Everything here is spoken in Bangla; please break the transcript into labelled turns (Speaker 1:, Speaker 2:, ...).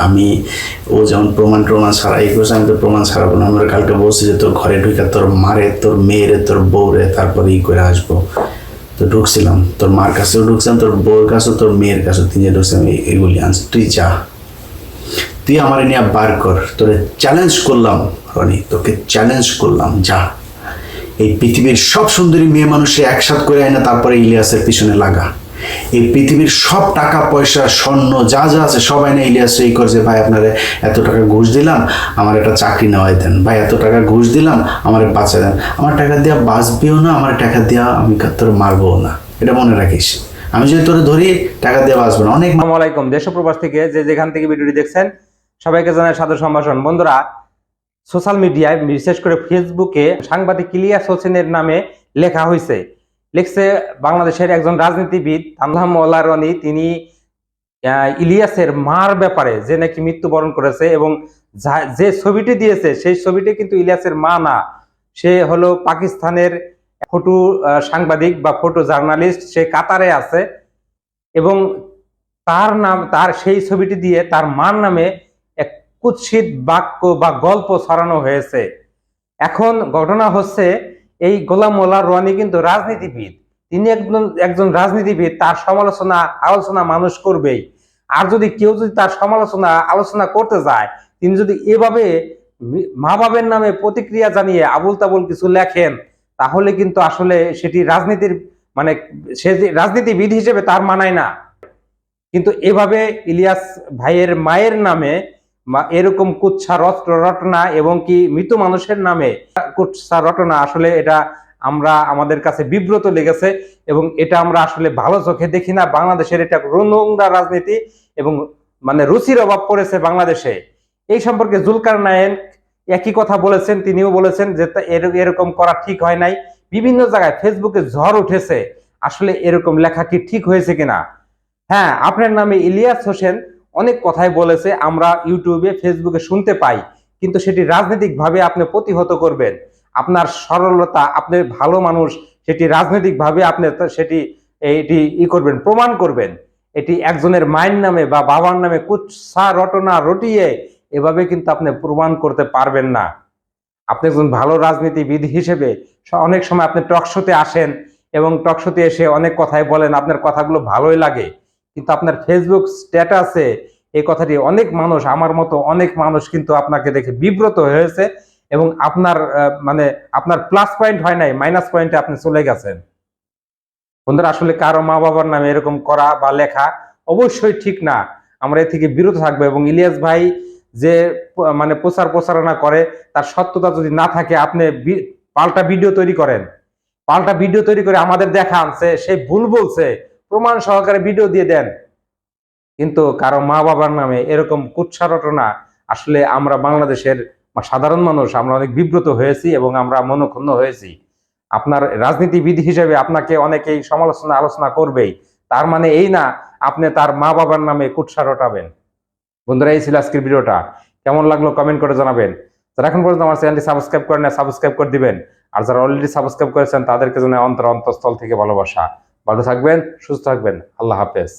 Speaker 1: আমি ও যেমন প্রমাণ ছাড়া এই করছে, আমি তো প্রমাণ ছাড়াবো না। আমরা কালকে বলছি যে তোর ঘরে ঢুকে তোর মারে, তোর মেয়েরে, তোর বউরে তারপরে করে আসবো। তো ঢুকছিলাম, তোর মার কাছেও ঢুকছিলাম, তোর বউর কাছেও, তোর মেয়ের কাছেও তিনজে ঢুকছিলাম, এগুলি আনছি। তুই যা, তুই আমার নিয়ে বার কর, তোরে চ্যালেঞ্জ করলাম রনি, তোকে চ্যালেঞ্জ করলাম, যা এই পৃথিবীর সব সুন্দরী মেয়ে মানুষে একসাথ করে আয় না, তারপরে ইলিয়াসের পিছনে লাগা। এই পৃথিবীর সব টাকা পয়সা স্বর্ণ যা যা আছে সবাই না ইলিয়াস এই করছে, ভাই আপনারা এত টাকা ঘুষ দিলাম, আমার একটা চাকরি নেওয়াই দেন, ভাই এত টাকা ঘুষ দিলাম, আমার বাঁচা দেন। আমার টাকা দেওয়া বাঁচবেও না, আমার টাকা দেওয়া আমি তোর মারবো না, এটা মনে রাখিস। আমি যদি তোরে ধরি টাকা দেওয়া বাঁচবো না। অনেক
Speaker 2: আসসালামু আলাইকুম, দেশ ও প্রবাস থেকে যে যেখান থেকে ভিডিওটি দেখছেন সবাইকে জানাই সাদর সম্ভাষণ। বন্ধুরা, সোশ্যাল মিডিয়ায় বিশেষ করে ফেসবুকে সাংবাদিক ইলিয়াস হোসেনের নামে লেখা হয়েছে। লিখছে বাংলাদেশের একজন রাজনীতিবিদ আল্লাহ মোল্লা রনি, তিনি ইলিয়াসের মার ব্যাপারে যে নাকি মৃত্যুবরণ করেছে এবং যে ছবিটি দিয়েছে সেই ছবিটি কিন্তু ইলিয়াসের মা না, সে হলো পাকিস্তানের ফটো সাংবাদিক বা ফটো জার্নালিস্ট, সে কাতারে আছে এবং তার সেই ছবিটি দিয়ে তার মার নামে এক কুৎসিত বাক্য বা গল্প ছড়ানো হয়েছে। এখন ঘটনা হচ্ছে, এই গোলাম মোল্লা রনি কিন্তু রাজনীতিবিদ, তিনি একজন রাজনীতিবিদ, তার সমালোচনা আলোচনা মানুষ করবেই। আর যদি কেউ যদি তার সমালোচনা আলোচনা করতে যায়, তিনি যদি এভাবে মা বাবের নামে প্রতিক্রিয়া জানিয়ে আবুল তাবুল কিছু লেখেন, তাহলে কিন্তু আসলে সেটি রাজনীতির মানে সে রাজনীতিবিদ হিসেবে তার মানায় না। কিন্তু এভাবে ইলিয়াস ভাইয়ের মায়ের নামে এরকম কুৎসা রটনা এবং কি মৃত মানুষের নামে কুৎসা রটনা, আসলে এটা আমাদের কাছে বিব্রত লেগেছে এবং এটা আমরা আসলে ভালো চোখে দেখি না। বাংলাদেশের এটা নোংরা রাজনীতি এবং রুচির অভাব পড়েছে বাংলাদেশে। এই সম্পর্কে জুলকারনায়েন একই কথা বলেছেন, তিনিও বলেছেন যে এরকম করা ঠিক হয় নাই। বিভিন্ন জায়গায় ফেসবুকে ঝড় উঠেছে, আসলে এরকম লেখা কি ঠিক হয়েছে কিনা। হ্যাঁ, আপনার নামে ইলিয়াস হোসেন অনেক কথাই বলেছে, আমরা ইউটিউবে ফেসবুকে শুনতে পাই, কিন্তু সেটি রাজনৈতিক ভাবে আপনি প্রতিহত করবেন। আপনার সরলতা, আপনি ভালো মানুষ, সেটি রাজনৈতিক ভাবে আপনি সেটি করবেন, প্রমাণ করবেন। এটি একজনের মায়ের নামে বা বাবার নামে কুৎসা রটনা রটিয়ে এভাবে কিন্তু আপনি প্রমাণ করতে পারবেন না। আপনি একজন ভালো রাজনীতিবিদ হিসেবে অনেক সময় আপনি টকশোতে আসেন এবং টকশোতে এসে অনেক কথাই বলেন, আপনার কথাগুলো ভালোই লাগে, কিন্তু আপনার ফেসবুক স্ট্যাটাসে এই কথাটি অনেক মানুষ, আমার মতো অনেক মানুষ কিন্তু আপনাকে দেখে বিব্রত হয়েছে এবং আপনার প্লাস পয়েন্ট হয় নাই, মাইনাস পয়েন্টে আপনি চলে গেছেন। বন্ধুরা, আসলে কারো মা বাবার নামে এরকম করা বা লেখা অবশ্যই ঠিক না, আমরা এ থেকে বিরত থাকবো। এবং ইলিয়াস ভাই যে প্রচারণা করে, তার সত্যতা যদি না থাকে, আপনি পাল্টা ভিডিও তৈরি করেন, পাল্টা ভিডিও তৈরি করে আমাদের দেখান সে ভুল বলছে, প্রমাণ সহকারে ভিডিও দিয়ে দেন। কিন্তু কারো মা বাবার নামে এরকম কুৎসা রটনা, আসলে আমরা বাংলাদেশের সাধারণ মানুষ আমরা অনেক বিব্রত হয়েছি এবং আমরা মনক্ষুণ্ণ হয়েছি। আপনার রাজনীতিবিদ হিসেবে আপনাকে অনেকেই সমালোচনা আলোচনা করবেই, তার মানে এই না আপনি তার মা বাবার নামে কুৎসা রটাবেন। বন্ধুরা, এই ছিল আজকের ভিডিওটা, কেমন লাগলো কমেন্ট করে জানাবেন। যারা এখন পর্যন্ত আমার চ্যানেলটি সাবস্ক্রাইব করেন না, সাবস্ক্রাইব করে দিবেন। আর যারা অলরেডি সাবস্ক্রাইব করেছেন তাদেরকে জন্য অন্তঃস্থল থেকে ভালোবাসা। ভালো থাকবেন, সুস্থ থাকবেন, আল্লাহ হাফেজ।